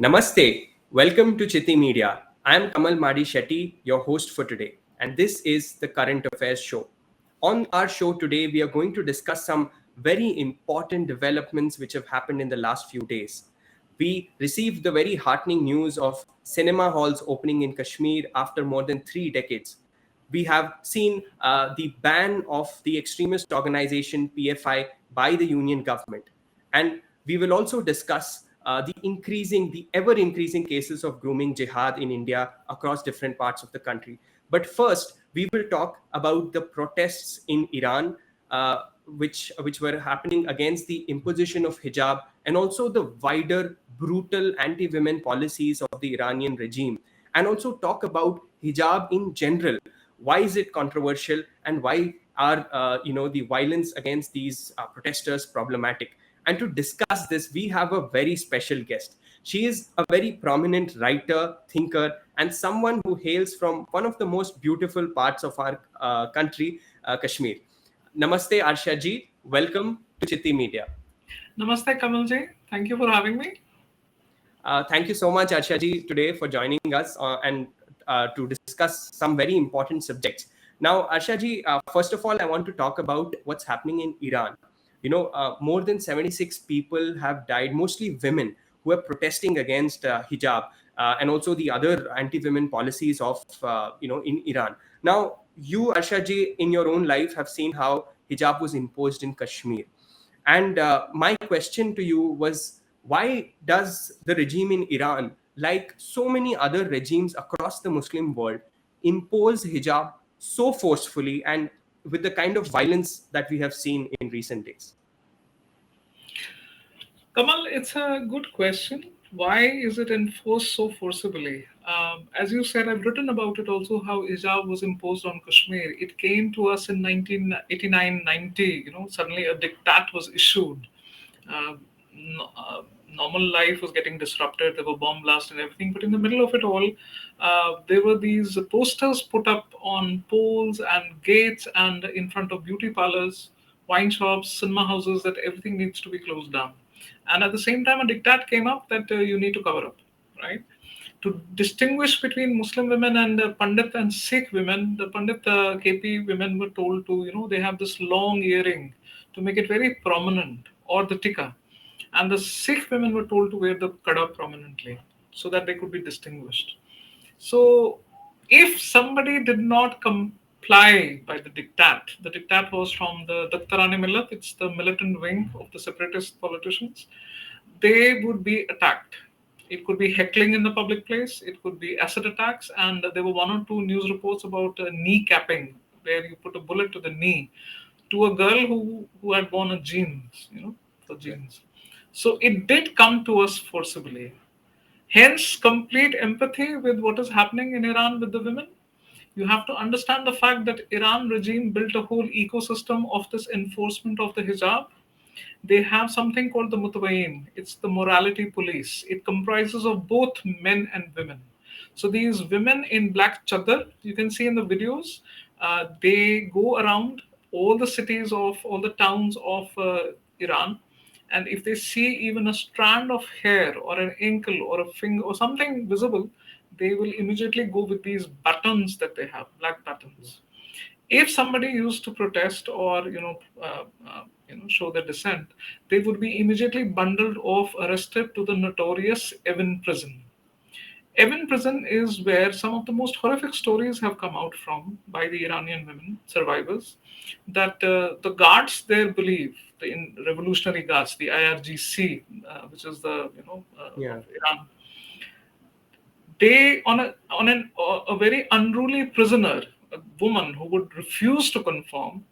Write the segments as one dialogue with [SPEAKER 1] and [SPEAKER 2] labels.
[SPEAKER 1] Namaste. Welcome to Chitti Media. I am Kamal Madi Shetty, your host for today, and this is the Current Affairs Show. On our show today, we are going to discuss some very important developments which have happened in the last few days. We received the very heartening news of cinema halls opening in Kashmir after more than 3 decades. We have seen the ban of the extremist organization PFI by the union government. And we will also discuss the ever increasing cases of grooming jihad in India across different parts of the country. But first, we will talk about the protests in Iran, which were happening against the imposition of hijab and also the wider brutal anti-women policies of the Iranian regime, and also talk about hijab in general. Why is it controversial, and why are the violence against these protesters problematic? And to discuss this, we have a very special guest. She is a very prominent writer, thinker, and someone who hails from one of the most beautiful parts of our country, Kashmir. Namaste, Arshia ji. Welcome to Chitti Media.
[SPEAKER 2] Namaste, Kamalji. Thank you for having me.
[SPEAKER 1] Thank you so much, Arshia ji, today for joining us and to discuss some very important subjects. Now, Arshia ji, first of all, I want to talk about what's happening in Iran. More than 76 people have died, mostly women, who are protesting against hijab and also the other anti-women policies of, in Iran. Now, you, Arshia ji, in your own life have seen how hijab was imposed in Kashmir. And my question to you was, why does the regime in Iran, like so many other regimes across the Muslim world, impose hijab so forcefully and with the kind of violence that we have seen in recent days?
[SPEAKER 2] Kamal, it's a good question. Why is it enforced so forcibly? As you said, I've written about it also how hijab was imposed on Kashmir. It came to us in 1989 90. Suddenly a diktat was issued. Uh, Normal life was getting disrupted. There were bomb blasts and everything. But in the middle of it all, there were these posters put up on poles and gates and in front of beauty parlors, wine shops, cinema houses that everything needs to be closed down. And at the same time, a diktat came up that you need to cover up, right? To distinguish between Muslim women and Pandit and Sikh women, the Pandit KP women were told to, they have this long earring to make it very prominent, or the tikka. And the Sikh women were told to wear the kada prominently so that they could be distinguished. So, if somebody did not comply by the diktat was from the Daktarani Millat, it's the militant wing of the separatist politicians, they would be attacked. It could be heckling in the public place, it could be acid attacks, and there were one or two news reports about knee capping, where you put a bullet to the knee to a girl who had worn a jeans, for jeans. So it did come to us forcibly. Hence, complete empathy with what is happening in Iran with the women. You have to understand the fact that Iran regime built a whole ecosystem of this enforcement of the hijab. They have something called the mutawayin. It's the morality police. It comprises of both men and women. So these women in black chadar, you can see in the videos, they go around all the cities of all the towns of Iran, and if they see even a strand of hair or an ankle or a finger or something visible, they will immediately go with these buttons that they have, black buttons. If somebody used to protest or show their dissent, they would be immediately bundled off, arrested to the notorious Evin prison. Evin prison is where some of the most horrific stories have come out from by the Iranian women survivors. That the guards there believe, the revolutionary guards, the IRGC, which is the
[SPEAKER 1] Yeah.
[SPEAKER 2] of Iran, they on a very unruly prisoner, a woman who would refuse to conform.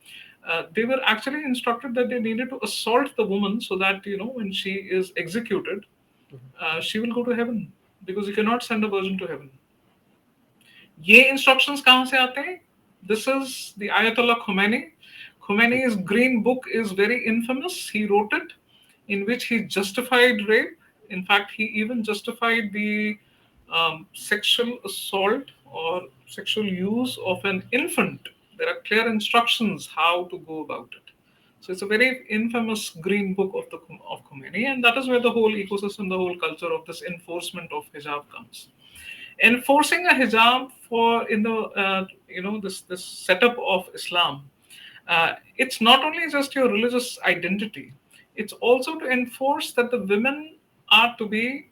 [SPEAKER 2] They were actually instructed that they needed to assault the woman so that when she is executed, she will go to heaven, because you cannot send a virgin to heaven. ये instructions कहाँ से आते हैं? This is the Ayatollah Khomeini. Khomeini's green book is very infamous. He wrote it, in which he justified rape. In fact, he even justified the sexual assault or sexual use of an infant. There are clear instructions how to go about it. So it's a very infamous green book of the of Khomeini, and that is where the whole ecosystem, the whole culture of this enforcement of hijab comes. Enforcing a hijab for in the this setup of Islam, it's not only just your religious identity; it's also to enforce that the women are to be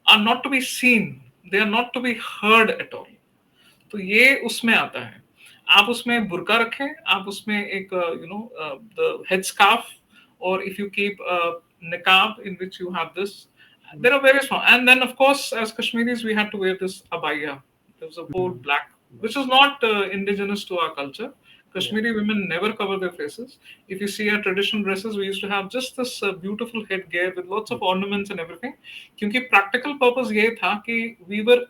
[SPEAKER 2] are not to be seen, they are not to be heard at all. तो ये उसमें आता है. आप उसमें बुर्का रखें, आप उसमें एक the headscarf, or if you keep a niqab in which you have this, there are various forms. And then of course as Kashmiris we had to wear this abaya. There was a whole black, which is not indigenous to our culture. Kashmiri women never cover their faces. If you see our traditional dresses, we used to have just this beautiful headgear with lots of ornaments and everything. क्योंकि practical purpose ये था कि we were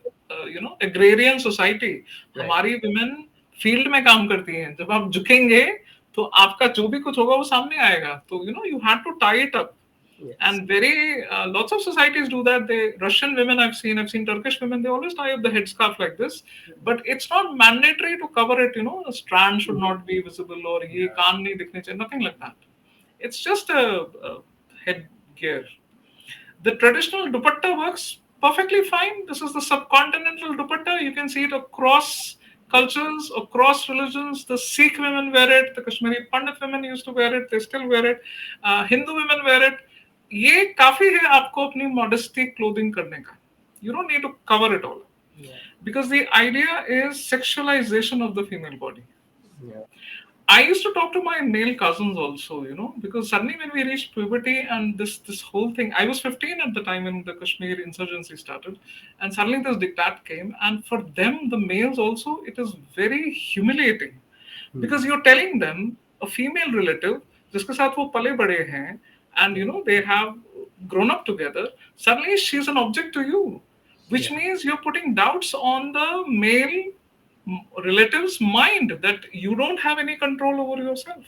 [SPEAKER 2] agrarian society. हमारी women field में काम करती हैं. जब आप झुकेंगे तो आपका जो भी कुछ होगा वो सामने आएगा. तो you had to tie it up.
[SPEAKER 1] Yes.
[SPEAKER 2] And very lots of societies do that. They Russian women I've seen Turkish women, they always tie up the headscarf like this, but it's not mandatory to cover it. A strand should not be visible, or ye kaan nahi dikhne chahiye, nothing like that. It's just a headgear. The traditional dupatta works perfectly fine. This is the subcontinental dupatta. You can see it across cultures, across religions. The Sikh women wear it. The Kashmiri Pandit women used to wear it. They still wear it. Hindu women wear it. ये काफी है आपको अपनी modesty clothing करने का. You don't need to cover it all.
[SPEAKER 1] Yeah.
[SPEAKER 2] Because the idea is sexualization of the female body.
[SPEAKER 1] Yeah.
[SPEAKER 2] I used to talk to my male cousins also, because suddenly when we reached puberty and this whole thing, I was 15 at the time when the Kashmir insurgency started, and suddenly this diktat came, and for them, the males also, it is very humiliating, because you're telling them a female relative, जिसके साथ वो पले बड़े हैं, and they have grown up together, suddenly she's an object to you, which means you're putting doubts on the male relatives' mind that you don't have any control over yourself.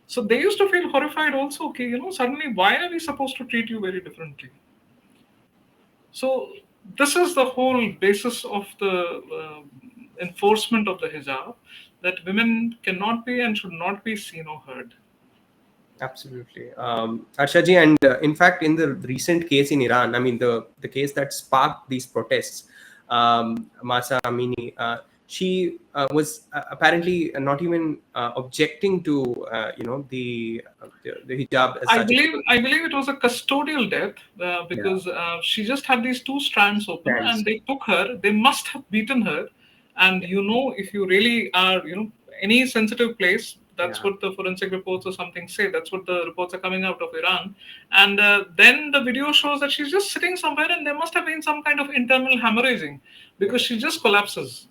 [SPEAKER 2] So they used to feel horrified also. Okay, suddenly why are we supposed to treat you very differently? So this is the whole basis of the enforcement of the hijab, that women cannot be and should not be seen or heard.
[SPEAKER 1] Absolutely. Arshia ji, and in fact, in the recent case in Iran, I mean, the case that sparked these protests, Mahsa Amini, she was apparently not even objecting to, the hijab as
[SPEAKER 2] I
[SPEAKER 1] such.
[SPEAKER 2] believe it was a custodial death, because she just had these two strands open, and they took her. They must have beaten her, and if you really are, any sensitive place, that's what the forensic reports or something say. That's what the reports are coming out of Iran. And then the video shows that she's just sitting somewhere, and there must have been some kind of internal hemorrhaging, because she just collapses.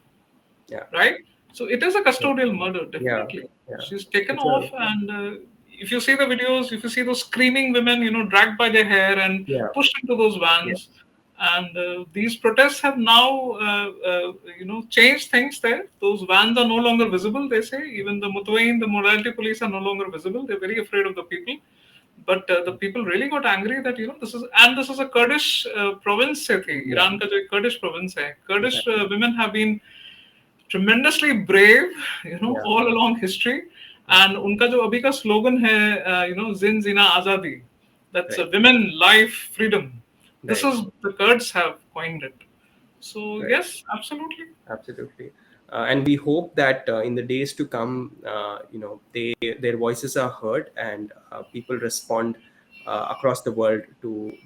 [SPEAKER 1] Yeah.
[SPEAKER 2] Right? So it is a custodial murder, definitely.
[SPEAKER 1] Yeah.
[SPEAKER 2] She's taken off, and if you see the videos, if you see those screaming women, dragged by their hair and pushed into those vans, and these protests have now, changed things there. Those vans are no longer visible, they say. Even the Mutwain, the morality police are no longer visible. They're very afraid of the people. But the people really got angry that, this is a Kurdish province, se thi. Iran ka jo ek Kurdish province hai. Kurdish women have been tremendously brave, all along history. And unka jo abhi ka slogan hai, Zin Zina Azadi. That's women, life, freedom. This is the Kurds have coined it. So yes, absolutely.
[SPEAKER 1] Absolutely. And we hope that in the days to come, their voices are heard, and people respond across the world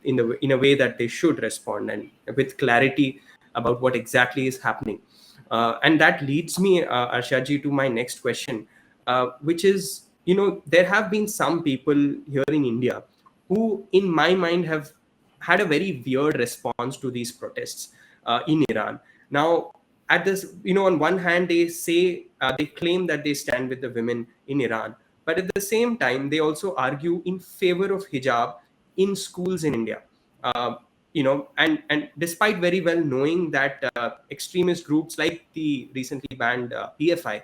[SPEAKER 1] in a way that they should respond, and with clarity about what exactly is happening. And that leads me, Arshia ji, to my next question, which is, there have been some people here in India who, in my mind, have had a very weird response to these protests in Iran. Now, at this, on one hand, they say, they claim that they stand with the women in Iran, but at the same time, they also argue in favor of hijab in schools in India. And despite very well knowing that extremist groups like the recently banned PFI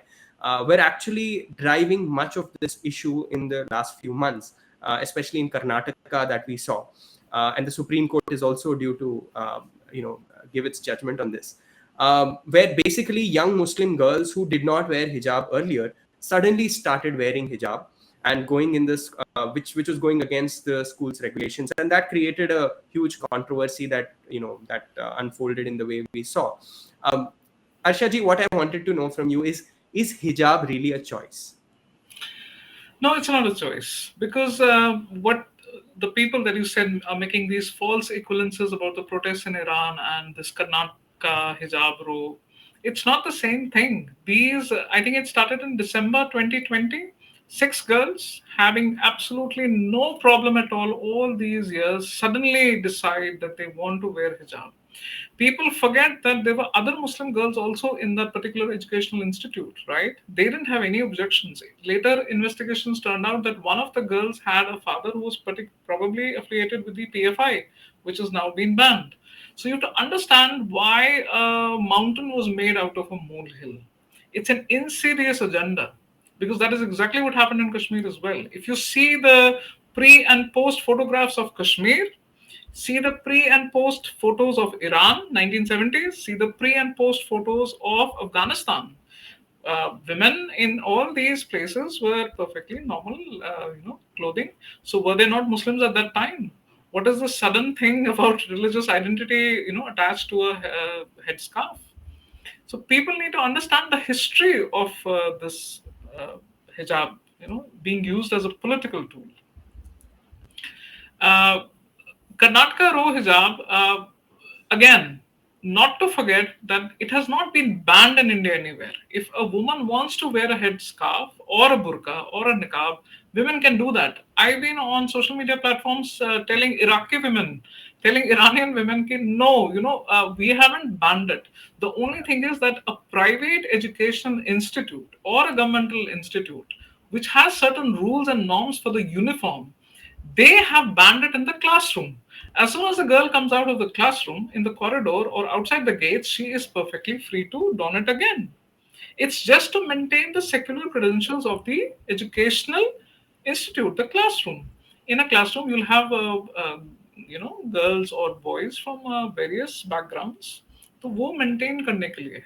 [SPEAKER 1] were actually driving much of this issue in the last few months, especially in Karnataka that we saw. And the Supreme Court is also due to, give its judgment on this, where basically young Muslim girls who did not wear hijab earlier suddenly started wearing hijab. and going in this, which was going against the school's regulations, and that created a huge controversy that unfolded in the way we saw. Um, Arsha ji, what I wanted to know from you is hijab really a choice?
[SPEAKER 2] No, it's not a choice because what the people that you said are making these false equivalences about the protests in Iran and this Karnataka hijab rule. It's not the same thing. These, I think it started in December 2020. Six girls having absolutely no problem at all these years suddenly decide that they want to wear hijab. People forget that there were other Muslim girls also in that particular educational institute, right? They didn't have any objections. Later investigations turned out that one of the girls had a father who was probably affiliated with the PFI, which has now been banned. So you have to understand why a mountain was made out of a molehill. It's an insidious agenda because that is exactly what happened in Kashmir as well. If you see the pre and post photographs of Kashmir, see the pre and post photos of Iran, 1970s. See the pre and post photos of Afghanistan. Women in all these places were perfectly normal, clothing. So were they not Muslims at that time? What is the sudden thing about religious identity, attached to a headscarf? So people need to understand the history of this hijab, being used as a political tool. Uh, Karnataka Row hijab, again, not to forget that it has not been banned in India anywhere. If a woman wants to wear a headscarf or a burqa or a niqab, women can do that. I've been on social media platforms telling Iraqi women, telling Iranian women, no, we haven't banned it. The only thing is that a private education institute or a governmental institute, which has certain rules and norms for the uniform, they have banned it in the classroom. As soon as a girl comes out of the classroom in the corridor or outside the gates, she is perfectly free to don it again. It's just to maintain the secular credentials of the educational institute, the classroom. In a classroom, you'll have girls or boys from various backgrounds. तो वो maintain करने के लिए है.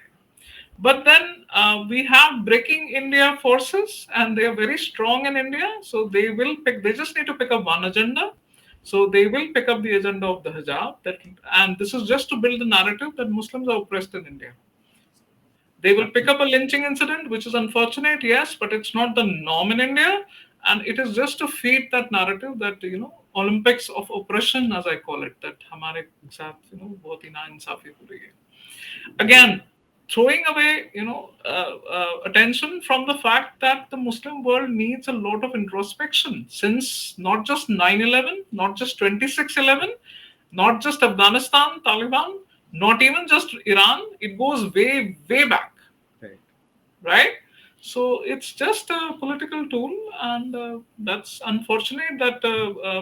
[SPEAKER 2] But then we have breaking India forces, and they are very strong in India. So they will pick. They just need to pick up one agenda. So they will pick up the agenda of the hijab. And this is just to build the narrative that Muslims are oppressed in India. They will pick up a lynching incident, which is unfortunate, yes, but it's not the norm in India. And it is just to feed that narrative that, Olympics of oppression, as I call it, that हमारे साथ, बहुत ही नाइंसाफी हो रही है. Again, throwing away, attention from the fact that the Muslim world needs a lot of introspection since not just 9/11, not just 26/11, not just Afghanistan, Taliban, not even just Iran. It goes way, way back,
[SPEAKER 1] Right.
[SPEAKER 2] right? So it's just a political tool, and that's unfortunate that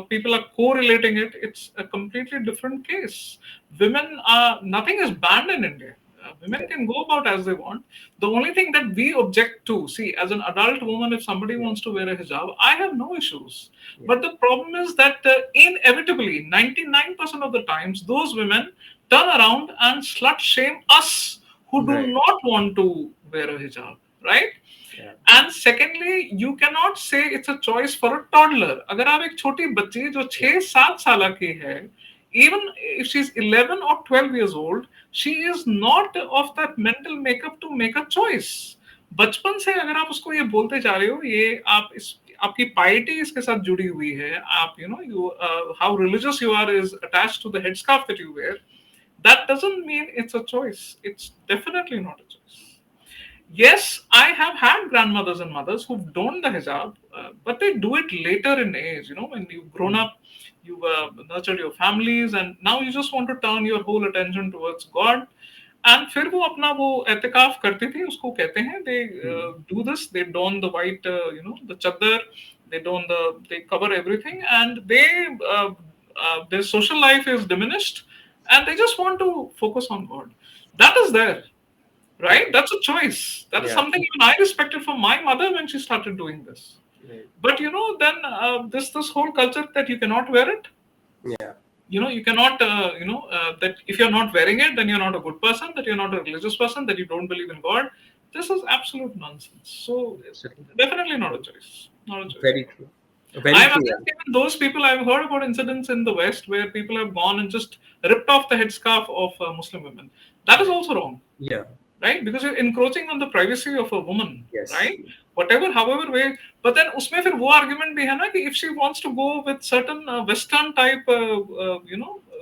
[SPEAKER 2] people are correlating it. It's a completely different case. Women are nothing is banned in India. Women can go about as they want. The only thing that we object to, see, as an adult woman, if somebody wants to wear a hijab, I have no issues. But the problem is that inevitably, 99% of the times, those women turn around and slut shame us who do
[SPEAKER 1] Right.
[SPEAKER 2] not want to wear a hijab, right?
[SPEAKER 1] Yeah.
[SPEAKER 2] And secondly, you cannot say it's a choice for a toddler. अगर आप एक छोटी बच्ची जो 6-7 साल की है, even if she's 11 or 12 years old, she is not of that mental makeup to make a choice. बचपन से अगर आप उसको ये बोलते जा रहे हो, ये आपकी piety इसके साथ जुड़ी हुई है, आप how religious you are is attached to the headscarf that you wear. That doesn't mean it's a choice. It's definitely not a choice. Yes, I have had grandmothers and mothers who've donned the hijab, but they do it later in age. When you've grown up, you've nurtured your families, and now you just want to turn your whole attention towards God. And फिर वो अपना वो एतिकाफ करती थी, उसको कहते हैं. They do this. They don the white, the chadar. They cover everything, and their social life is diminished, and they just want to focus on God. That is there. Right? That's a choice. That is
[SPEAKER 1] Yeah.
[SPEAKER 2] something even I respected from my mother when she started doing this.
[SPEAKER 1] Right.
[SPEAKER 2] But then this whole culture that you cannot wear it.
[SPEAKER 1] Yeah.
[SPEAKER 2] You cannot. That if you're not wearing it, then you're not a good person. That you're not a religious person. That you don't believe in God. This is absolute nonsense. So it's
[SPEAKER 1] Absolutely.
[SPEAKER 2] definitely not a choice. not a choice.
[SPEAKER 1] Very true. Very
[SPEAKER 2] I'm
[SPEAKER 1] true.
[SPEAKER 2] against even those people. I've heard about incidents in the West where people have gone and just ripped off the headscarf of Muslim women. That is
[SPEAKER 1] Right.
[SPEAKER 2] also wrong,
[SPEAKER 1] Yeah.
[SPEAKER 2] right? Because you're encroaching on the privacy of a woman,
[SPEAKER 1] Yes.
[SPEAKER 2] right? Whatever, however way. But then उसमें फिर वो argument भी है ना कि if she wants to go with certain Western type,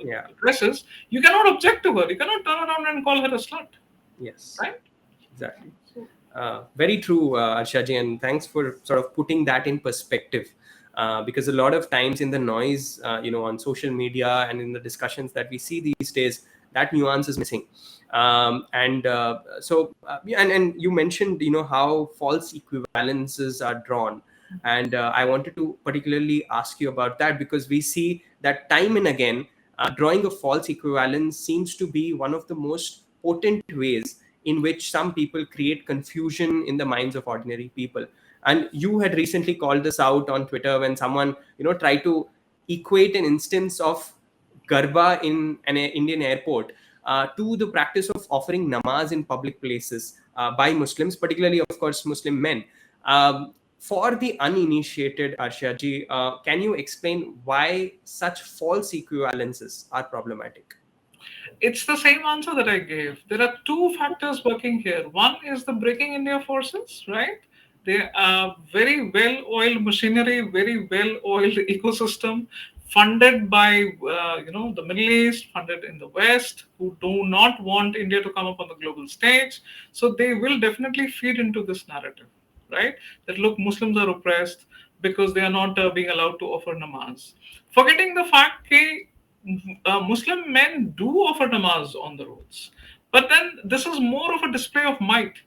[SPEAKER 1] Yeah.
[SPEAKER 2] dresses, you cannot object to her. You cannot turn around and call her a slut,
[SPEAKER 1] Yes.
[SPEAKER 2] right?
[SPEAKER 1] Exactly. Very true, Arshaji, and thanks for sort of putting that in perspective. Because a lot of times in the noise, on social media and in the discussions that we see these days, that nuance is missing. And you mentioned, how false equivalences are drawn, and I wanted to particularly ask you about that because we see that time and again, drawing a false equivalence seems to be one of the most potent ways in which some people create confusion in the minds of ordinary people. And you had recently called this out on Twitter when someone tried to equate an instance of garba in an Indian airport to the practice of offering namaz in public places by Muslims, particularly of course Muslim men. For the uninitiated, Arshaji, can you explain why such false equivalences are problematic?
[SPEAKER 2] It's the same answer that I gave. There are two factors working here. One is the breaking India forces, right? They are very well oiled machinery, very well oiled ecosystem, funded by the Middle East, funded in the West, who do not want India to come up on the global stage. So they will definitely feed into this narrative, right? That look, Muslims are oppressed because they are not being allowed to offer namaz. Forgetting the fact that Muslim men do offer namaz on the roads, but then this is more of a display of might.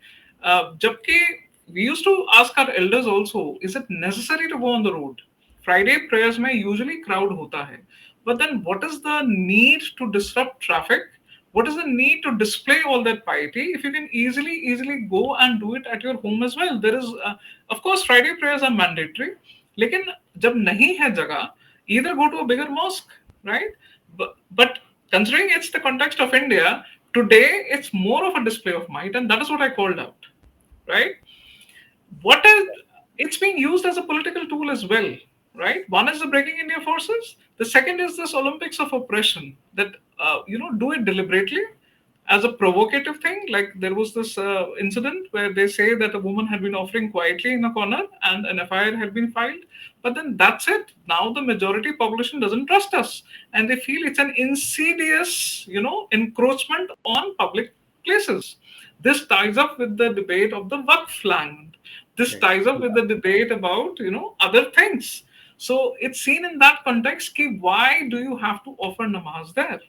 [SPEAKER 2] Jabki we used to ask our elders also, is it necessary to go on the road? Friday prayers may usually crowd hota hai, but then what is the need to disrupt traffic? What is the need to display all that piety if you can easily go and do it at your home as well? There is, of course, Friday prayers are mandatory, लेकिन जब नहीं है जगह, either go to a bigger mosque, right? But considering it's the context of India, today it's more of a display of might, and that is what I called out, right? What is It's being used as a political tool as well, right? One is the breaking India forces. The second is this Olympics of oppression that do it deliberately as a provocative thing. Like there was this incident where they say that a woman had been offering quietly in a corner and an FIR had been filed, but then that's it. Now the majority population doesn't trust us, and they feel it's an insidious, encroachment on public places. This ties up with the debate of the Waqf land. This
[SPEAKER 1] Right.
[SPEAKER 2] ties up with the debate about other things. So it's seen in that context. Ki why do you have to offer namaz there?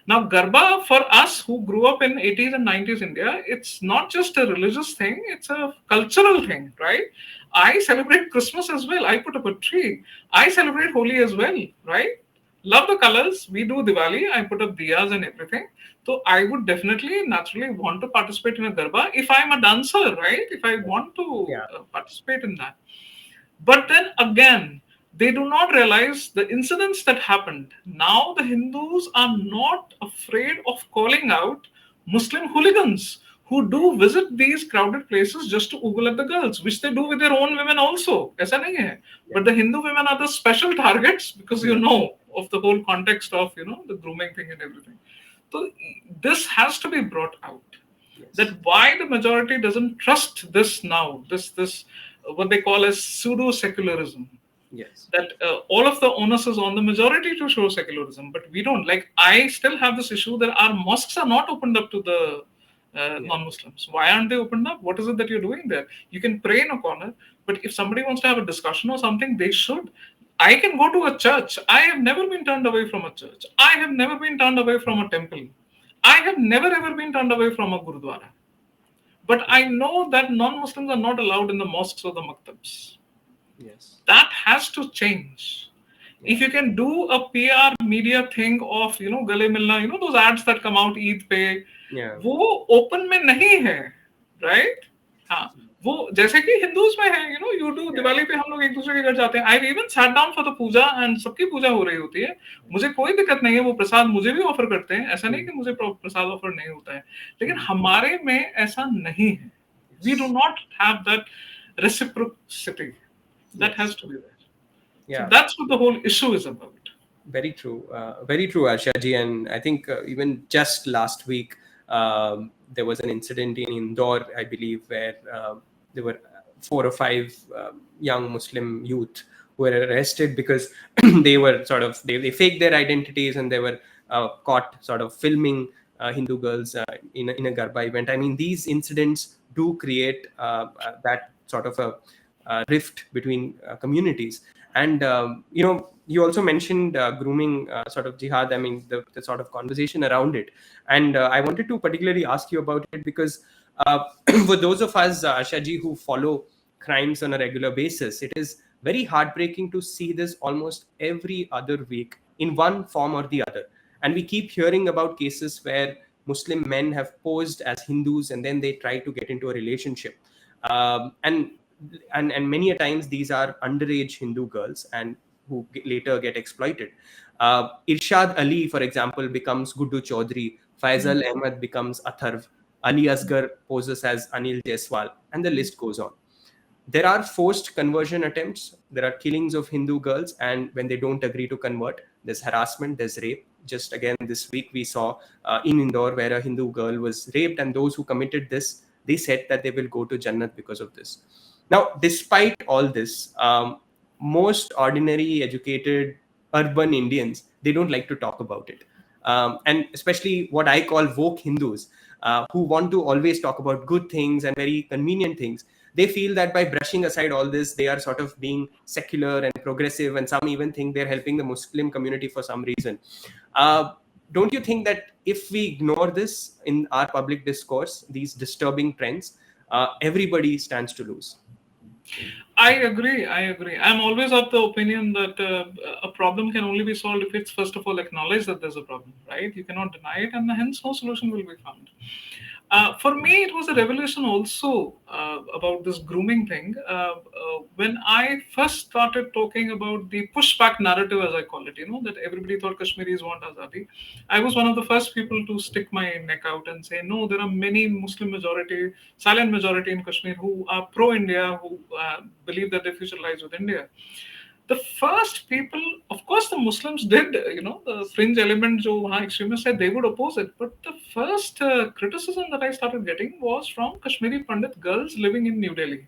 [SPEAKER 2] Now, Garba for us who grew up in 80s and 90s India, it's not just a religious thing, it's a cultural thing, right? I celebrate Christmas as well. I put up a tree. I celebrate Holi as well, right? Love the colors. We do Diwali. I put up diyas and everything. So I would definitely naturally want to participate in a Garba if I'm a dancer, right? If I want to
[SPEAKER 1] Yeah.
[SPEAKER 2] participate in that. But then again, they do not realize the incidents that happened. Now the Hindus are not afraid of calling out Muslim hooligans who do visit these crowded places just to ogle at the girls, which they do with their own women also. ऐसा नहीं है.
[SPEAKER 1] Yeah.
[SPEAKER 2] But the Hindu women are the special targets because of the whole context of the grooming thing and everything. So this has to be brought out,
[SPEAKER 1] Yes.
[SPEAKER 2] that why the majority doesn't trust this now, this what they call as pseudo secularism,
[SPEAKER 1] Yes.
[SPEAKER 2] that all of the onus is on the majority to show secularism, but we don't. Like, I still have this issue that our mosques are not opened up to the
[SPEAKER 1] Yeah.
[SPEAKER 2] non-Muslims. Why aren't they opened up? What is it that you're doing there? You can pray in a corner, but if somebody wants to have a discussion or something, they should. I can go to a church. I have never been turned away from a church. I have never been turned away from a temple. I have never ever been turned away from a gurudwara. But I know that non-Muslims are not allowed in the mosques or the maktabs.
[SPEAKER 1] Yes.
[SPEAKER 2] That has to change.
[SPEAKER 1] Yeah.
[SPEAKER 2] If you can do a PR media thing of gale milna, those ads that come out Eid pe,
[SPEAKER 1] Yeah.
[SPEAKER 2] वो open में नहीं है, right? हाँ, वो जैसे कि Hindus में है, you do
[SPEAKER 1] Yeah.
[SPEAKER 2] दिवाली पे हम लोग एक दूसरे के घर जाते हैं. I've even sat down for the puja and सबकी पूजा हो रही होती है. मुझे कोई दिक्कत नहीं है, वो प्रसाद मुझे भी ऑफर करते हैं. ऐसा नहीं कि मुझे प्रसाद ऑफर नहीं होता है. लेकिन हमारे में ऐसा नहीं है. We do not have that reciprocity. That has
[SPEAKER 1] Yes.
[SPEAKER 2] to be there. So
[SPEAKER 1] Yeah.
[SPEAKER 2] that's what the whole issue is about.
[SPEAKER 1] Very true, Arsha ji. And I think even just last week, there was an incident in Indore, I believe, where there were four or five young Muslim youth who were arrested because they were sort of they faked their identities, and they were caught sort of filming Hindu girls in a Garba event. I mean, these incidents do create that sort of a rift between communities. And you also mentioned grooming, sort of jihad. I mean, the sort of conversation around it. And I wanted to particularly ask you about it because for those of us, Shaji, who follow crimes on a regular basis, it is very heartbreaking to see this almost every other week in one form or the other. And we keep hearing about cases where Muslim men have posed as Hindus and then they try to get into a relationship. And many a times these are underage Hindu girls and who later get exploited. Irshad Ali, for example, becomes Guddu Chaudhary. Faisal Ahmed becomes Atharv. Ali Asgar poses as Anil Jaiswal, and the list goes on. There are forced conversion attempts. There are killings of Hindu girls, and when they don't agree to convert, there's harassment, there's rape. Just again this week we saw in Indore where a Hindu girl was raped, and those who committed this, they said that they will go to Jannat because of this. Now, despite all this, most ordinary, educated, urban Indians, they don't like to talk about it. And especially what I call woke Hindus, who want to always talk about good things and very convenient things. They feel that by brushing aside all this, they are sort of being secular and progressive, and some even think they're helping the Muslim community for some reason. Don't you think that if we ignore this in our public discourse, these disturbing trends, everybody stands to lose?
[SPEAKER 2] I agree. I agree. I'm always of the opinion that a problem can only be solved if it's first of all acknowledged that there's a problem, right? You cannot deny it, and hence no solution will be found. For me, it was a revelation also about this grooming thing. When I first started talking about the pushback narrative, as I call it, that everybody thought Kashmiris want Azadi. I was one of the first people to stick my neck out and say, no, there are many Muslim majority, silent majority in Kashmir who are pro-India, who believe that their future lies with India. The first people, of course, the Muslims did, the fringe element, jo wahan extremists said, they would oppose it. But the first criticism that I started getting was from Kashmiri Pandit girls living in New Delhi.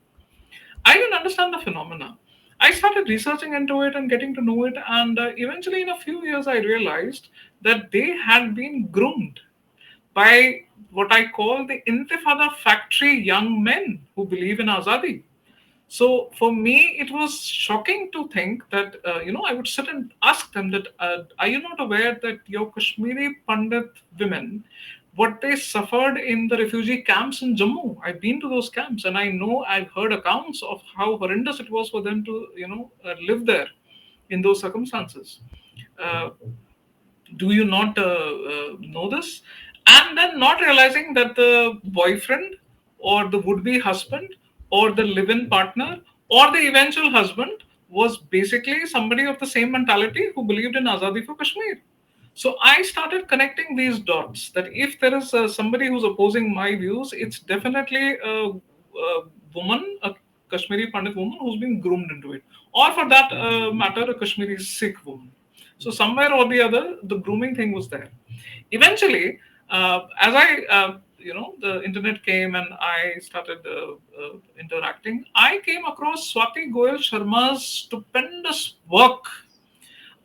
[SPEAKER 2] I didn't understand the phenomena. I started researching into it and getting to know it, and eventually, in a few years, I realized that they had been groomed by what I call the Intifada factory young men who believe in Azadi. So for me, it was shocking to think that I would sit and ask them that are you not aware that your Kashmiri Pandit women, what they suffered in the refugee camps in Jammu? I've been to those camps, and I know I've heard accounts of how horrendous it was for them to live there in those circumstances. Uh, do you not know this? And then not realizing that the boyfriend or the would-be husband or the live-in partner or the eventual husband was basically somebody of the same mentality who believed in Azadi for Kashmir. So I started connecting these dots that if there is somebody who's opposing my views, it's definitely a woman, a Kashmiri Pandit woman who's been groomed into it, or for that matter, a Kashmiri Sikh woman. So somewhere or the other, the grooming thing was there. Eventually, as the internet came and I started interacting, I came across Swati Goyal Sharma's stupendous work.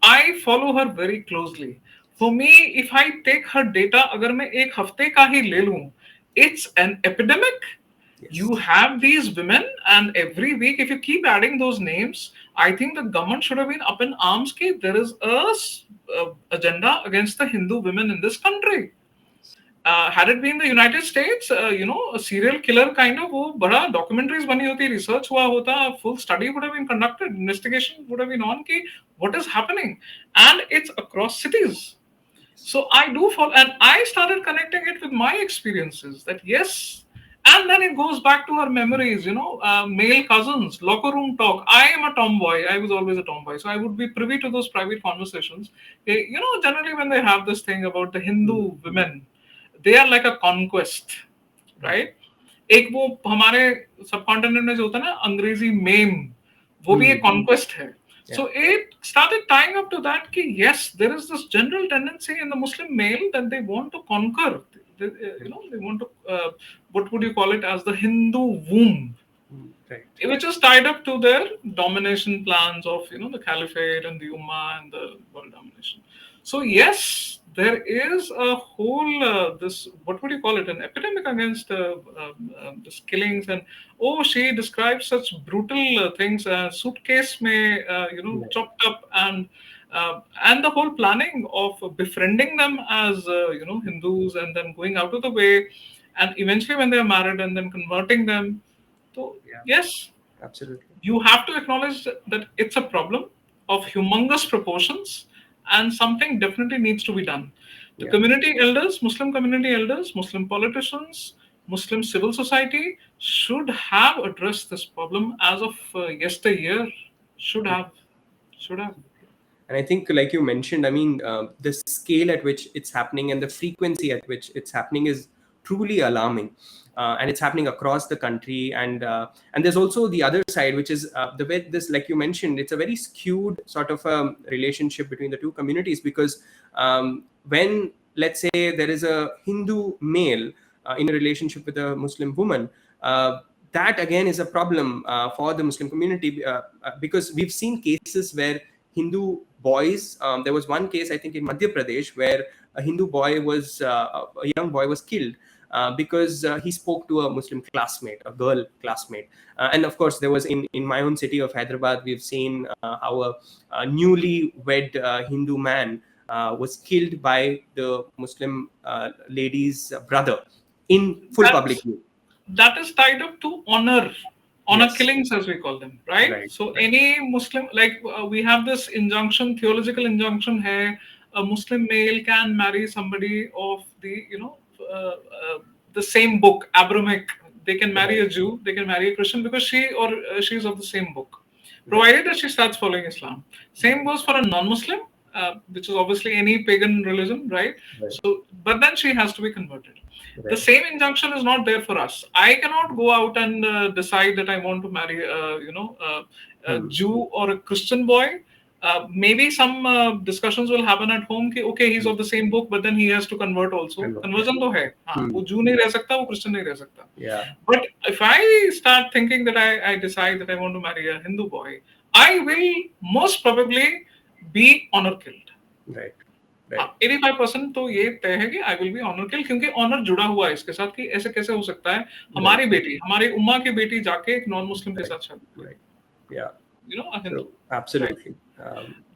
[SPEAKER 2] I follow her very closely. For me, if I take her data, अगर मैं एक हफ्ते का ही ले लूं, it's an epidemic.
[SPEAKER 1] Yes.
[SPEAKER 2] You have these women, and every week, if you keep adding those names, I think the government should have been up in arms. Ki there is a agenda against the Hindu women in this country. Had it been the United States, a serial killer kind of, वो बड़ा documentaries बनी होती, research हुआ होता, full study would have been conducted, investigation would have been on कि what is happening, and it's across cities. So I do follow, and I started connecting it with my experiences. That yes, and then it goes back to our memories. Male cousins, locker room talk. I am a tomboy. I was always a tomboy, so I would be privy to those private conversations. Generally when they have this thing about the Hindu women, they are like a conquest, right? एक वो हमारे subcontinent में जो होता है ना अंग्रेजी ma'am वो भी एक कॉन्क्वेस्ट है.
[SPEAKER 1] Yeah.
[SPEAKER 2] So it started tying up to that कि yes, there is this general tendency in the Muslim male that they want to conquer. They want to, what would you call it, as the Hindu womb,
[SPEAKER 1] Right.
[SPEAKER 2] which is tied up to their domination plans of the caliphate and the Ummah and the world domination. So yes, there is a whole this, what would you call it, an epidemic against this killings. And she describes such brutal things, suitcase mein chopped up, and the whole planning of befriending them as Hindus, and then going out of the way, and eventually when they are married and then converting them. So yes,
[SPEAKER 1] Absolutely.
[SPEAKER 2] you have to acknowledge that it's a problem of humongous proportions, and something definitely needs to be done. The
[SPEAKER 1] Yeah.
[SPEAKER 2] community elders, Muslim community elders, Muslim politicians, Muslim civil society should have addressed this problem as of yesteryear. Should have.
[SPEAKER 1] And I think, like you mentioned, I mean, the scale at which it's happening and the frequency at which it's happening is truly alarming. And it's happening across the country. And there's also the other side, which is the way this, like you mentioned, it's a very skewed sort of relationship between the two communities. Because when, let's say, there is a Hindu male in a relationship with a Muslim woman, that again is a problem for the Muslim community, because we've seen cases where Hindu boys, there was one case, I think, in Madhya Pradesh, where a Hindu boy was, a young boy was killed because he spoke to a Muslim classmate, a girl classmate. And of course, there was in my own city of Hyderabad, we've seen how a newly wed Hindu man was killed by the Muslim lady's brother in full public view.
[SPEAKER 2] That is tied up to honor
[SPEAKER 1] Yes.
[SPEAKER 2] killings, as we call them, right?
[SPEAKER 1] Right,
[SPEAKER 2] So
[SPEAKER 1] right.
[SPEAKER 2] any Muslim, like we have this injunction, theological injunction here: a Muslim male can marry somebody of the the same book, Abrahamic. They can marry a Jew, they can marry a Christian, because she's of the same book, provided that she starts following Islam. Same goes for a non-Muslim, which is obviously any pagan religion, right?
[SPEAKER 1] Right.
[SPEAKER 2] So, but then she has to be converted.
[SPEAKER 1] Right.
[SPEAKER 2] The same injunction is not there for us. I cannot go out and decide that I want to marry a Jew or a Christian boy. Maybe some discussions will happen at home कि okay, he's of the same book, but then he has to convert also. Conversion तो है, हाँ, वो Jew नहीं रह सकता, वो Christian नहीं रह सकता.
[SPEAKER 1] Yeah.
[SPEAKER 2] But if I start thinking that I decide that I want to marry a Hindu boy, I will most probably be honor killed.
[SPEAKER 1] Right.
[SPEAKER 2] 85% तो ये तय है कि आई विल बी ऑनर किल, क्योंकि ऑनर जुड़ा हुआ है इसके साथ कि ऐसे कैसे हो सकता है हमारी बेटी, हमारी उम्मा की बेटी जाके एक नॉन मुस्लिम के साथ शादी करे.
[SPEAKER 1] Yeah.
[SPEAKER 2] A Hindu.
[SPEAKER 1] So, absolutely.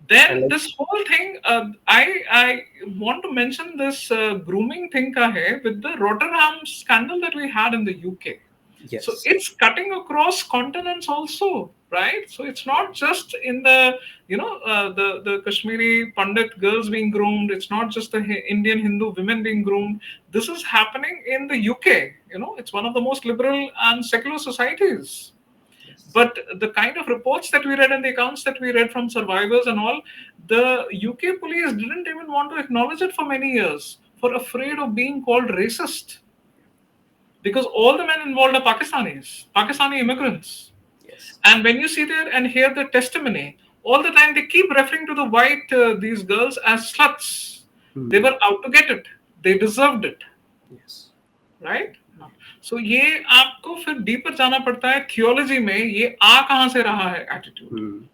[SPEAKER 2] Then this whole thing, I want to mention this grooming thing का है with the Rotterdam scandal that we had in the UK.
[SPEAKER 1] Yes.
[SPEAKER 2] So it's cutting across continents also, right? So it's not just in the the Kashmiri Pandit girls being groomed. It's not just the Indian Hindu women being groomed. This is happening in the UK. It's one of the most liberal and secular societies. Yes. But the kind of reports that we read and the accounts that we read from survivors and all, the UK police didn't even want to acknowledge it for many years, for afraid of being called racist. Because all the men involved are Pakistanis, Pakistani immigrants.
[SPEAKER 1] Yes.
[SPEAKER 2] And when you see there and hear the testimony, all the time they keep referring to the white, these girls as sluts. They were out to get it. They deserved it.
[SPEAKER 1] Yes.
[SPEAKER 2] Right? So ये आपको फिर deeper जाना पड़ता है theology में, ये आ कहाँ से रहा है attitude.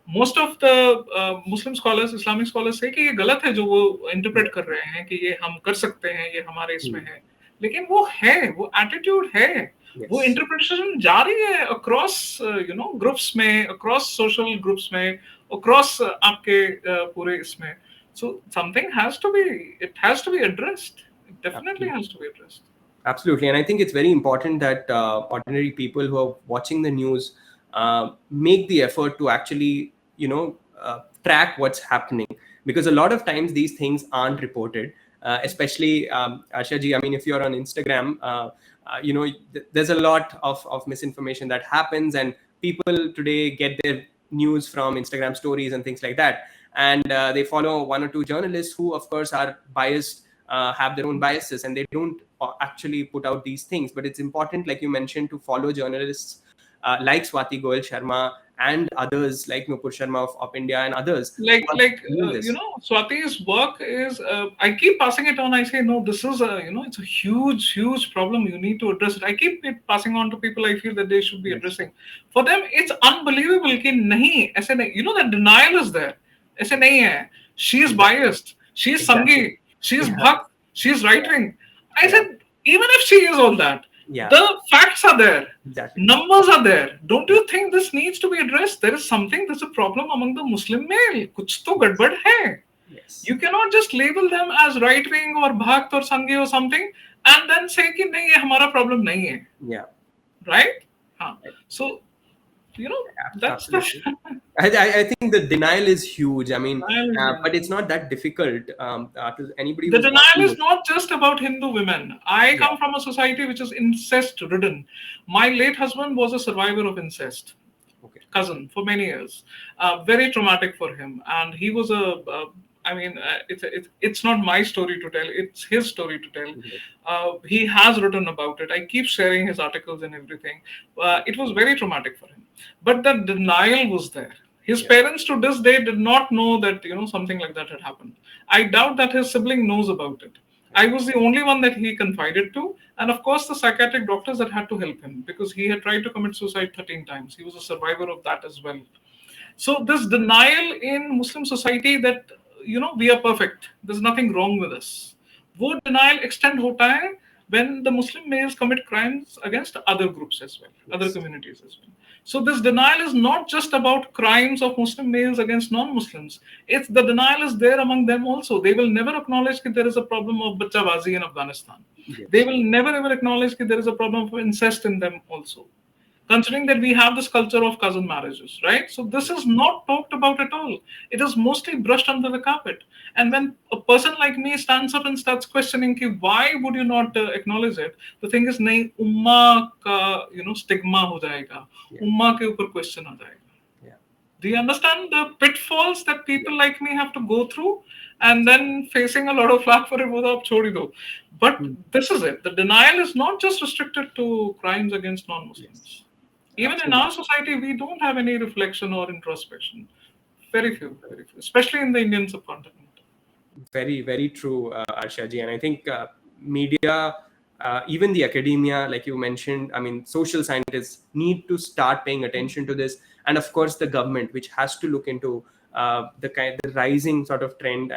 [SPEAKER 2] Most of the Muslim scholars, Islamic scholars से कि ये गलत है जो वो इंटरप्रेट कर रहे हैं कि ये हम कर सकते हैं, ये हमारे इसमें है. लेकिन वो है, वो एटीट्यूड है. Yes. वो इंटरप्रिटेशन जारी है अक्रॉस ग्रुप्स में, अक्रॉस सोशल ग्रुप्स में, अक्रॉस आपके पूरे इसमें. So something has to be addressed. It definitely has to be addressed.
[SPEAKER 1] Absolutely. And I think it's very important that ordinary people who are watching the news make the effort to actually track what's happening, because a lot of times these things aren't reported. Especially Arshia ji, I mean, if you're on Instagram, there's a lot of misinformation that happens, and people today get their news from Instagram stories and things like that, and they follow one or two journalists who, of course, are biased, have their own biases, and they don't actually put out these things. But it's important, like you mentioned, to follow journalists like Swati Goyal Sharma and others like Nupur Sharma of India and others who are doing this.
[SPEAKER 2] Swati's work is, I keep passing it on. I say, no, this is a, it's a huge problem. You need to address it. I keep it passing on to people I feel that they should be
[SPEAKER 1] Yes.
[SPEAKER 2] addressing. For them, it's unbelievable कि नहीं ऐसे नहीं, that denial is there. ऐसे नहीं है. She is
[SPEAKER 1] Exactly.
[SPEAKER 2] biased. She is
[SPEAKER 1] Exactly.
[SPEAKER 2] Sangi. She is
[SPEAKER 1] Yeah.
[SPEAKER 2] Bhakt. She is right wing. I
[SPEAKER 1] Yeah.
[SPEAKER 2] said, even if she is all that,
[SPEAKER 1] Yeah.
[SPEAKER 2] the facts are there.
[SPEAKER 1] Exactly.
[SPEAKER 2] Numbers are there. Don't you think this needs to be addressed? There is something, there's a problem among the Muslim male. Kuch to gadbad hai.
[SPEAKER 1] Yes.
[SPEAKER 2] You cannot just label them as right wing or bhakt or sangi or something and then say कि नहीं ये हमारा problem नहीं है.
[SPEAKER 1] Yeah.
[SPEAKER 2] Right? So, that's
[SPEAKER 1] Absolutely.
[SPEAKER 2] the
[SPEAKER 1] I think the denial is huge. I mean,
[SPEAKER 2] Denial is
[SPEAKER 1] but it's not that difficult to anybody.
[SPEAKER 2] The
[SPEAKER 1] who's
[SPEAKER 2] denial
[SPEAKER 1] watching
[SPEAKER 2] is
[SPEAKER 1] it.
[SPEAKER 2] not just about Hindu women. I
[SPEAKER 1] Yeah.
[SPEAKER 2] come from a society which is incest ridden. My late husband was a survivor of incest.
[SPEAKER 1] Okay.
[SPEAKER 2] Cousin for many years. Very traumatic for him. And he was it's not my story to tell, it's his story to tell. He has written about it. I keep sharing his articles and everything. It was very traumatic for him. But the denial was there. His
[SPEAKER 1] Yeah.
[SPEAKER 2] parents to this day did not know that something like that had happened. I doubt that his sibling knows about it. I was the only one that he confided to, and of course the psychiatric doctors that had to help him because he had tried to commit suicide 13 times. He was a survivor of that as well. So this denial in Muslim society that we are perfect, there's nothing wrong with us. वो denial extend होता है when the Muslim males commit crimes against other groups as well, other communities as well. So this denial is not just about crimes of Muslim males against non-Muslims. It's the denial is there among them also. They will never acknowledge that there is a problem of bachabazi in Afghanistan.
[SPEAKER 1] Yes.
[SPEAKER 2] They will never ever acknowledge that there is a problem of incest in them also. Considering that we have this culture of cousin marriages, right? So this is not talked about at all. It is mostly brushed under the carpet. And when a person like me stands up and starts questioning, ki, why would you not acknowledge it? The thing is, nahi, ummah ka, stigma ho jayega.
[SPEAKER 1] Yeah.
[SPEAKER 2] Ummah ke upar question aa jayega.
[SPEAKER 1] Yeah.
[SPEAKER 2] Do you understand the pitfalls that people like me have to go through? And then facing a lot of flack for it, wo to aap chhod hi do. But this is it. The denial is not just restricted to crimes against non-Muslims.
[SPEAKER 1] Yes.
[SPEAKER 2] Even
[SPEAKER 1] Absolutely.
[SPEAKER 2] in our society, we don't have any reflection or introspection. Very few, especially in the Indian subcontinent.
[SPEAKER 1] Very, very true, Arshia ji. And I think media, even the academia, like you mentioned, I mean, social scientists need to start paying attention to this. And of course, the government, which has to look into the rising sort of trend.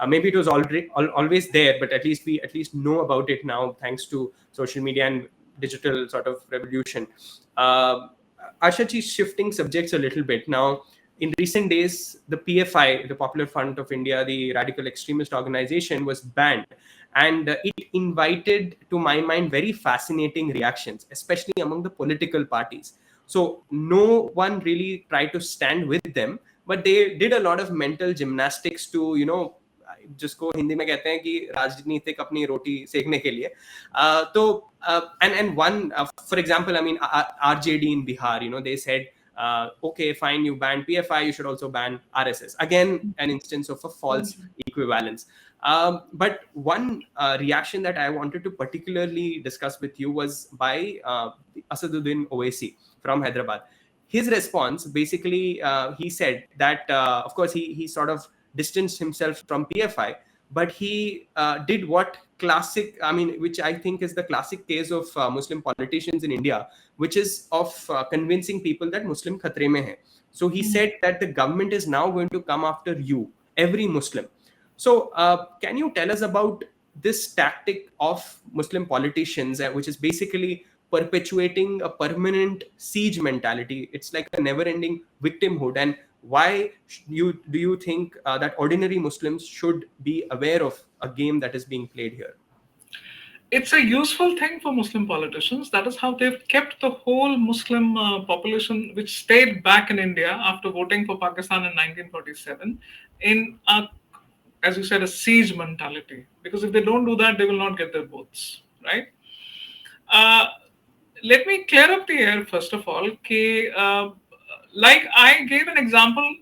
[SPEAKER 1] Maybe it was always there, but at least we know about it now, thanks to social media and digital sort of revolution. Arshia ji, shifting subjects a little bit now. In recent days, the PFI, the Popular Front of India, the radical extremist organization, was banned. And it invited, to my mind, very fascinating reactions, especially among the political parties. So no one really tried to stand with them, but they did a lot of mental gymnastics to, जिसको हिंदी में कहते हैं कि राजनीतिक अपनी रोटी सेकने के लिए तो and one for example, I mean, RJD in Bihar, they said, okay, fine, you ban PFI, you should also ban RSS. Again, an instance of a false equivalence. But one reaction that I wanted to particularly discuss with you was by Asaduddin Owaisi from Hyderabad. His response, basically, he said that, of course, he sort of distanced himself from PFI, but he did what which I think is the classic case of Muslim politicians in India, which is of convincing people that Muslim khatre mein hai. So he said that the government is now going to come after you, every Muslim. So can you tell us about this tactic of Muslim politicians, which is basically perpetuating a permanent siege mentality? It's like a never-ending victimhood. And why do you think that ordinary Muslims should be aware of a game that is being played here?
[SPEAKER 2] It's a useful thing for Muslim politicians. That is how they've kept the whole Muslim population, which stayed back in India after voting for Pakistan in 1947, in as you said, a siege mentality. Because if they don't do that, they will not get their votes, right? Let me clear up the air first of all. Like I gave an example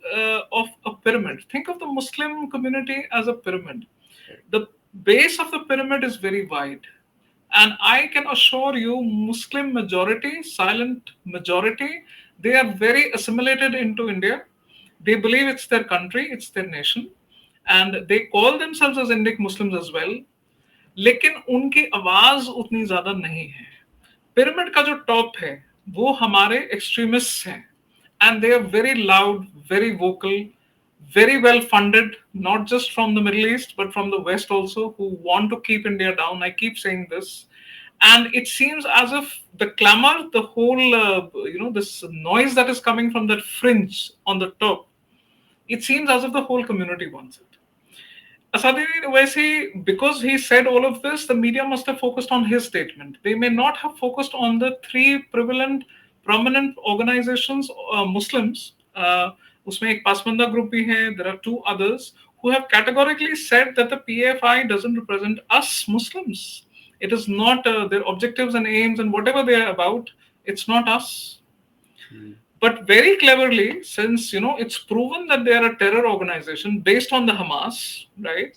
[SPEAKER 2] of a pyramid. Think of the Muslim community as a pyramid. The base of the pyramid is very wide, And I can assure you, Muslim majority, silent majority, they are very assimilated into India. They believe it's their country, it's their nation, and they call themselves as Indic Muslims as well. लेकिन उनकी आवाज उतनी ज्यादा नहीं है. Pyramid का जो top है वो हमारे एक्सट्रीमिस्ट हैं, and they are very loud, very vocal, very well funded, not just from the Middle East, but from the West also, who want to keep India down. I keep saying this. And it seems as if the clamor, the whole, this noise that is coming from that fringe on the top, it seems as if the whole community wants it. Asadin Owaisi, because he said all of this, the media must have focused on his statement. They may not have focused on the three prevalent, prominent organizations, Muslims. Usme ek Pasmanda group bhi hai, there are two others who have categorically said that the PFI doesn't represent us Muslims. It is not their objectives and aims and whatever they are about, it's not us. But very cleverly, since it's proven that they are a terror organization based on the Hamas, right?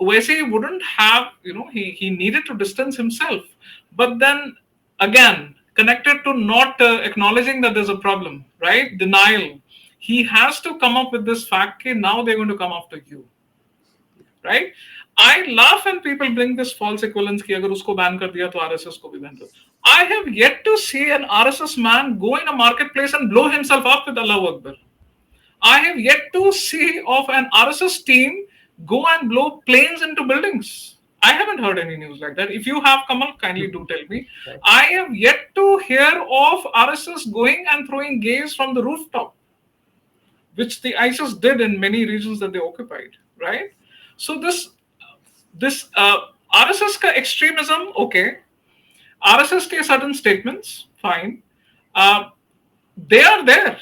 [SPEAKER 2] Owaisi wouldn't have, he needed to distance himself. But then again, connected to not acknowledging that there's a problem, right? Denial. He has to come up with this fact that now they're going to come after you, right? I laugh when people bring this false equivalence कि अगर उसको ban कर दिया तो RSS को भी ban कर. I have yet to see an RSS man go in a marketplace and blow himself up with Allahu Akbar. I have yet to see of an RSS team go and blow planes into buildings. I haven't heard any news like that. If you have, Kamal, kindly do tell me. Right. I have yet to hear of RSS going and throwing gays from the rooftop, which the ISIS did in many regions that they occupied, right? So this RSS ka extremism, okay. RSS ke certain statements, fine. They are there.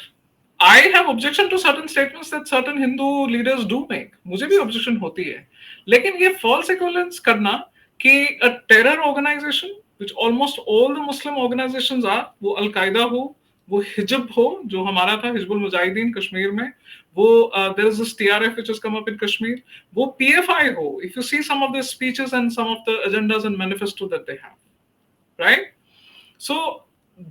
[SPEAKER 2] I have objection to certain statements that certain Hindu leaders do make. मुझे भी objection होती है. लेकिन ये false equivalence करना कि a terror organization, which almost all the Muslim organizations are, वो Al-Qaeda हो, वो Hijab हो, जो हमारा था Hizbul Mujahideen कश्मीर में, वो there is this TRF which has come up in Kashmir, वो PFI हो. If you see some of the speeches and some of the agendas and manifesto that they have, right? So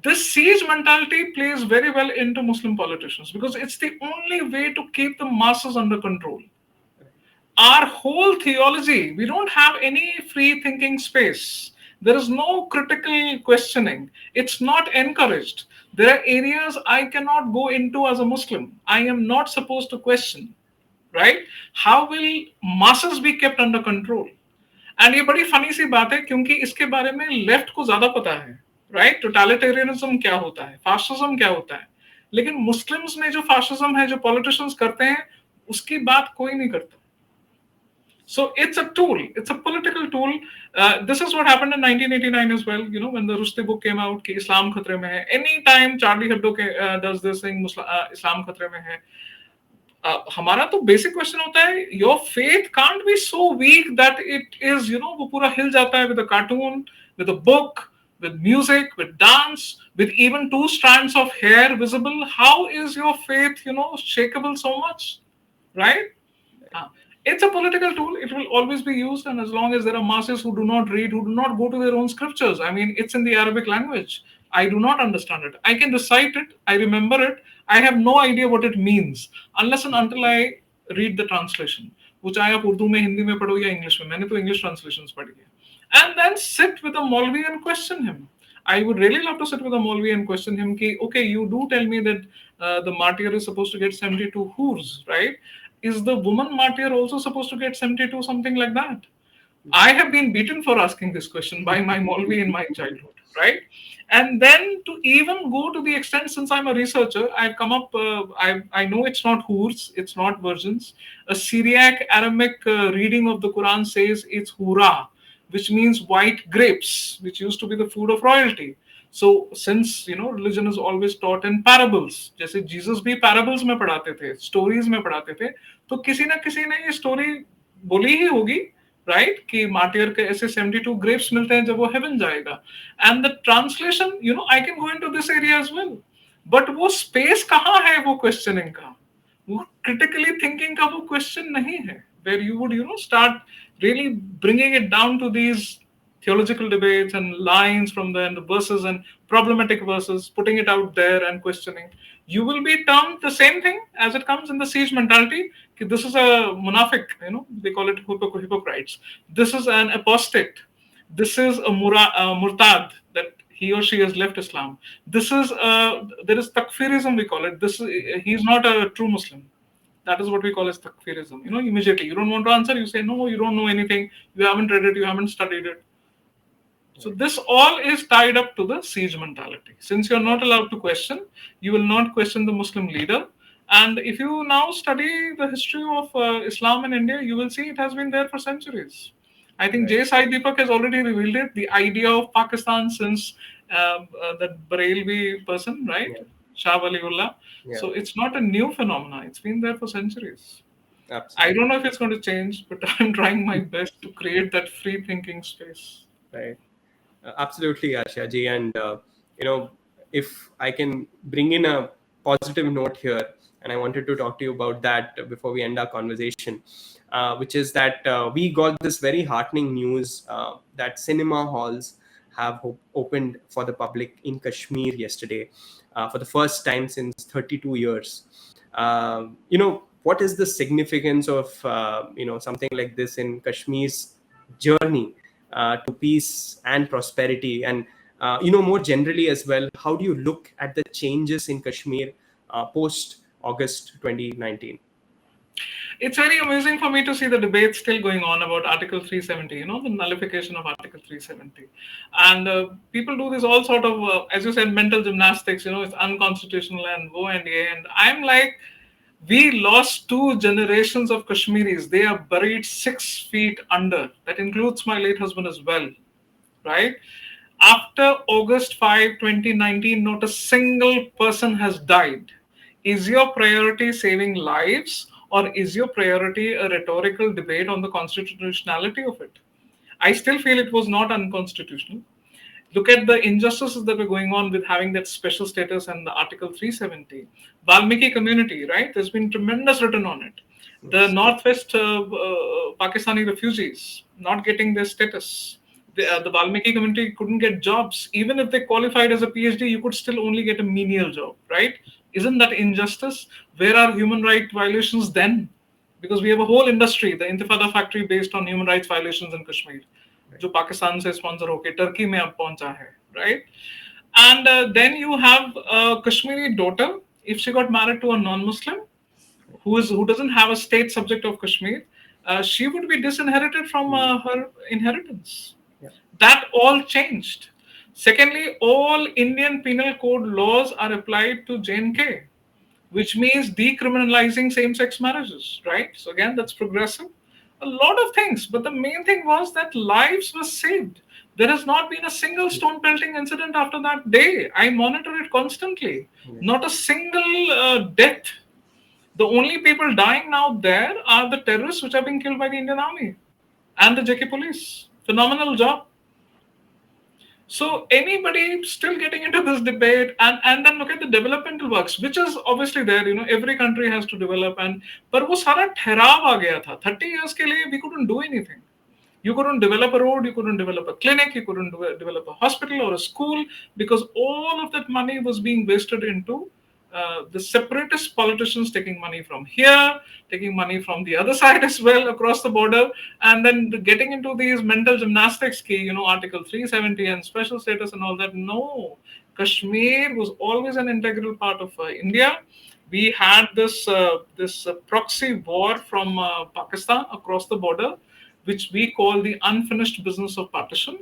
[SPEAKER 2] this siege mentality plays very well into Muslim politicians because it's the only way to keep the masses under control. Our whole theology, we don't have any free thinking space. There is no critical questioning. It's not encouraged. There are areas I cannot go into as a Muslim. I am not supposed to question, right? How will masses be kept under control? And ये बड़ी funny सी बात है क्योंकि इसके बारे में left को ज्यादा पता है, राइट? टोटलिटेरियनिज्म क्या होता है, फाशिज्म क्या होता है, लेकिन मुस्लिम्स में जो फाशिज्म है, जो पॉलिटिशियंस करते हैं, उसकी बात कोई नहीं करता. So it's a tool, it's a political tool. This is what happened in 1989 as well, when the Rushdie book came out कि इस्लाम खतरे में है. Anytime Charlie Hebdo does this thing, इस्लाम खतरे में है. हमारा तो बेसिक क्वेश्चन होता है, your faith can't be so weak that it is वो पूरा हिल जाता है with a cartoon, with a book, with music, with dance, with even 2 strands of hair visible. How is your faith shakeable so much, right? It's a political tool. It will always be used, and as long as there are masses who do not read, who do not go to their own scriptures. I mean, it's in the Arabic language. I do not understand it. I can recite it. I remember it. I have no idea what it means unless and until I read the translation. वो चाहे आप उर्दू में, हिंदी में पढ़ो या English में. मैंने तो इंग्लिश ट्रांसलेशंस पढ़ी है. And then sit with a Maulvi and question him. I would really love to sit with a Maulvi and question him कि, okay, you do tell me that the martyr is supposed to get 72 hurs, right? Is the woman martyr also supposed to get 72, something like that? I have been beaten for asking this question by my Maulvi in my childhood, right? And then to even go to the extent, since I'm a researcher, I've come up, I know it's not hurs, it's not virgins. A Syriac Aramaic reading of the Quran says it's hura, which means white grapes, which used to be the food of royalty. So since religion is always taught in parables, जैसे Jesus भी parables में पढ़ाते थे, stories में पढ़ाते थे, तो किसी ना किसी ने ये story बोली ही होगी, right? कि मार्टियर के ऐसे 72 grapes मिलते हैं जब वो heaven जाएगा. And the translation, I can go into this area as well. But वो space कहाँ है वो questioning का? वो critically thinking का वो question नहीं है, where you would start really bringing it down to these theological debates and lines from there and the verses and problematic verses, putting it out there and questioning, you will be termed the same thing as it comes in the siege mentality. This is a munafik, they call it hypocrites. This is an apostate. This is a murtad, that he or she has left Islam. This is there is takfirism, we call it. This is, he's not a true Muslim. That is what we call as takfirism. Immediately you don't want to answer, you say no, you don't know anything, you haven't read it, you haven't studied it. So this all is tied up to the siege mentality. Since you're not allowed to question, you will not question the Muslim leader. And if you now study the history of Islam in India, you will see it has been there for centuries. I think J. Sai Deepak has already revealed it. The idea of Pakistan since that Barelvi person, right?
[SPEAKER 1] Yeah.
[SPEAKER 2] Shah Waliullah.
[SPEAKER 1] Yeah.
[SPEAKER 2] So it's not a new phenomenon. It's been there for centuries.
[SPEAKER 1] Absolutely.
[SPEAKER 2] I don't know if it's going to change, but I'm trying my best to create that free thinking space.
[SPEAKER 1] Right. Absolutely, Arshia ji. And, if I can bring in a positive note here, and I wanted to talk to you about that before we end our conversation, which is that we got this very heartening news that cinema halls have opened for the public in Kashmir yesterday for the first time since 32 years. What is the significance of, something like this in Kashmir's journey to peace and prosperity? And, more generally as well, how do you look at the changes in Kashmir post August 2019?
[SPEAKER 2] It's very amazing for me to see the debate still going on about Article 370, the nullification of Article 370. And people do this all sort of, as you said, mental gymnastics, it's unconstitutional and woe and ye. And I'm like, we lost 2 generations of Kashmiris. They are buried 6 feet under. That includes my late husband as well, right? After August 5, 2019, not a single person has died. Is your priority saving lives, or is your priority a rhetorical debate on the constitutionality of it? I still feel it was not unconstitutional. Look at the injustices that were going on with having that special status and the Article 370. Valmiki community, right? There's been tremendous written on it. The Northwest Pakistani refugees not getting their status. The Valmiki community couldn't get jobs. Even if they qualified as a PhD, you could still only get a menial job, right? Isn't that injustice? Where are human rights violations then? Because we have a whole industry, the Intifada factory, based on human rights violations in Kashmir, जो पाकिस्तान से sponsor होके Turkey में अब पहुंचा है, right? And then you have a Kashmiri daughter, if she got married to a non-Muslim who doesn't have a state subject of Kashmir, she would be disinherited from her inheritance.
[SPEAKER 1] Yeah.
[SPEAKER 2] That all changed. Secondly, all Indian penal code laws are applied to J&K, which means decriminalizing same-sex marriages, right? So again, that's progressive. A lot of things, but the main thing was that lives were saved. There has not been a single stone pelting incident after that day. I monitor it constantly. Not a single death. The only people dying now there are the terrorists which are being killed by the Indian Army and the JK police. Phenomenal job. So anybody still getting into this debate, and then look at the developmental works, which is obviously there. Every country has to develop, but वो सारा ठहराव आ गया था. 30 years के लिए we couldn't do anything. You couldn't develop a road, you couldn't develop a clinic, you couldn't develop a hospital or a school, because all of that money was being wasted into the separatist politicians taking money from here, taking money from the other side as well across the border, and then getting into these mental gymnastics, Article 370 and special status and all that. No, Kashmir was always an integral part of India. We had this proxy war from Pakistan across the border, which we call the unfinished business of partition.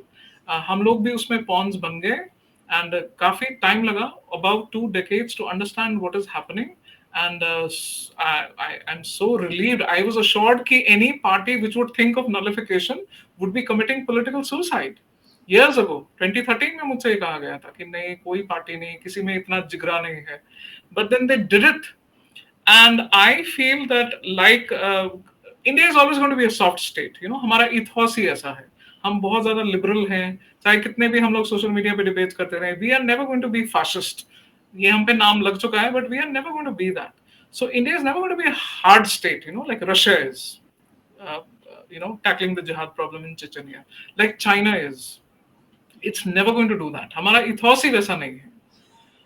[SPEAKER 2] हम लोग भी उसमें pawns बन गए. And काफी time लगा, about 2 decades, to understand what is happening. And I'm so relieved. I was assured that any party which would think of nullification would be committing political suicide. Years ago, 2013 में मुझसे कहा गया था कि नहीं, कोई पार्टी नहीं, किसी में इतना जिगरा नहीं है. But then they did it. And I feel that India is always going to be a soft state. हमारा ethos ही ऐसा है. हम बहुत ज्यादा लिबरल हैं, चाहे कितने भी हम लोग सोशल मीडिया पे डिबेट करते रहे. We are never going to be fascist. ये हम पे नाम लग चुका है, but we are never going to be that. So India is never going to be a hard state, like Russia is. tackling the jihad problem in Chechnya, like China is. It's never going to do that. हमारा ethos ही वैसा नहीं है.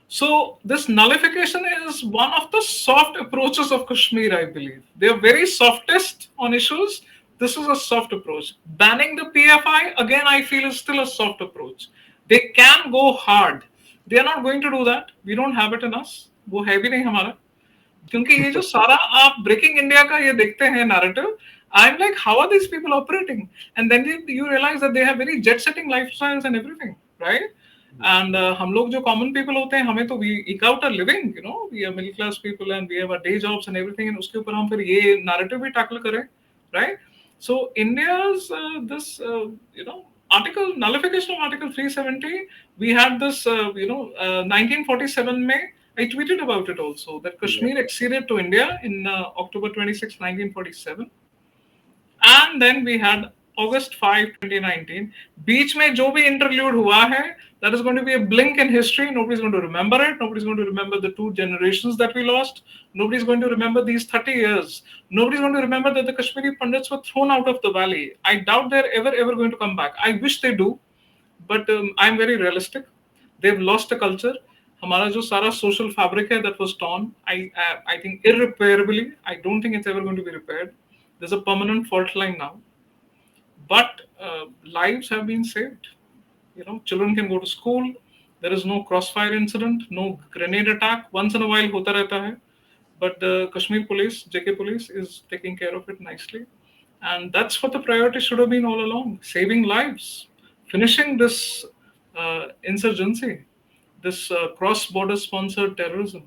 [SPEAKER 2] So this nullification is one of the soft approaches of Kashmir, I believe. They are very softest on issues. This is a soft approach. Banning the PFI, again, I feel is still a soft approach. They can go hard. They are not going to do that. We don't have it in us. वो है भी नहीं हमारा. क्योंकि ये जो सारा आप ब्रेकिंग इंडिया का ये देखते हैं narrative, I am like how are this people operating, and then you realise that they have very jet setting lifestyles and everything, right? And हम लोग जो कॉमन पीपल होते हैं, हमें तो we eke out a living, we are middle class people and we have our day jobs and everything, and उसके ऊपर हम फिर ये नैरेटिव भी टैकल करें, right? So India's this article nullification of Article 370, we had this 1947 May. I tweeted about it also, that Kashmir acceded to India in October 26, 1947. And then we had August 5, 2019. बीच में जो भी interlude हुआ है, that is going to be a blink in history. Nobody's going to remember it. Nobody's going to remember the 2 generations that we lost. Nobody's going to remember these 30 years. Nobody's going to remember that the Kashmiri Pandits were thrown out of the valley. I doubt they're ever going to come back. I wish they do, but I'm very realistic. They've lost a culture. हमारा जो सारा social fabric है, that was torn. I think irreparably. I don't think it's ever going to be repaired. There's a permanent fault line now. But lives have been saved. Children can go to school. There is no crossfire incident, no grenade attack. Once in a while होता रहता है. But the Kashmir police, JK police, is taking care of it nicely. And that's what the priority should have been all along. Saving lives. Finishing this insurgency. This cross-border sponsored terrorism.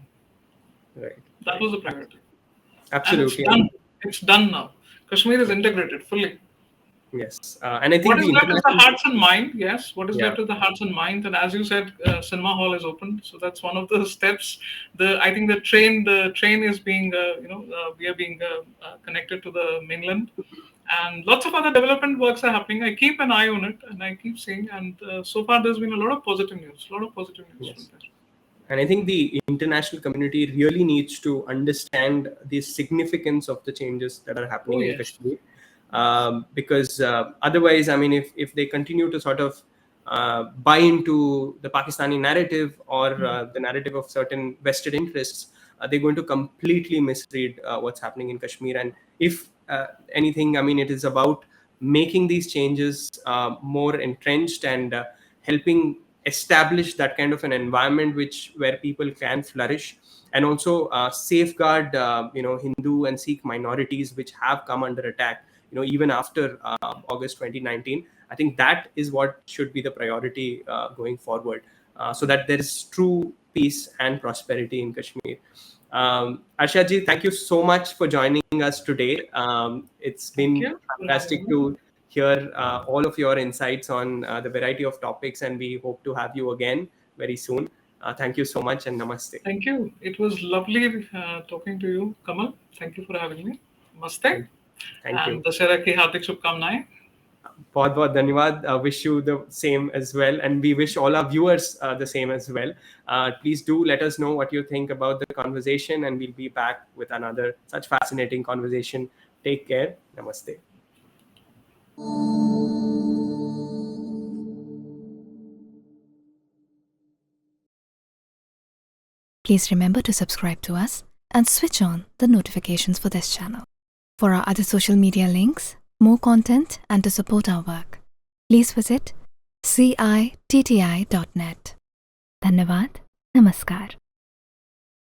[SPEAKER 1] Right.
[SPEAKER 2] That was the priority.
[SPEAKER 1] Absolutely.
[SPEAKER 2] And it's done now. Kashmir is integrated fully.
[SPEAKER 1] Yes. And I think
[SPEAKER 2] what is left is the hearts and mind. Yes. What is left is the hearts and mind. And as you said, cinema hall is open. So that's one of the steps. I think the train is being, we are being connected to the mainland. And lots of other development works are happening. I keep an eye on it, and I keep seeing. And so far, there's been a lot of positive news.
[SPEAKER 1] Yes. And I think the international community really needs to understand the significance of the changes that are happening in Kashmir. Because otherwise, I mean, if they continue to sort of buy into the Pakistani narrative or the narrative of certain vested interests, they're going to completely misread what's happening in Kashmir. And if anything, I mean, it is about making these changes more entrenched and helping establish that kind of an environment where people can flourish, and also safeguard Hindu and Sikh minorities which have come under attack even after August 2019. I think that is what should be the priority going forward, so that there is true peace and prosperity in Kashmir. Arshia ji, thank you so much for joining us today. It's been fantastic to hear all of your insights on the variety of topics, and we hope to have you again very soon. Thank you so much, and namaste.
[SPEAKER 2] Thank you. It was lovely talking to you, Kamal. Thank you for having me. Namaste.
[SPEAKER 1] Thank you.
[SPEAKER 2] And Dashera ki hardik shubhkamnaएं.
[SPEAKER 1] बहुत बहुत धन्यवाद. Wish you the same as well, and we wish all our viewers the same as well. Please do let us know what you think about the conversation, and we'll be back with another such fascinating conversation. Take care. Namaste.
[SPEAKER 3] Please remember to subscribe to us and switch on the notifications for this channel. For our other social media links, more content, and to support our work, please visit citti.net. Dhanyavad. Namaskar.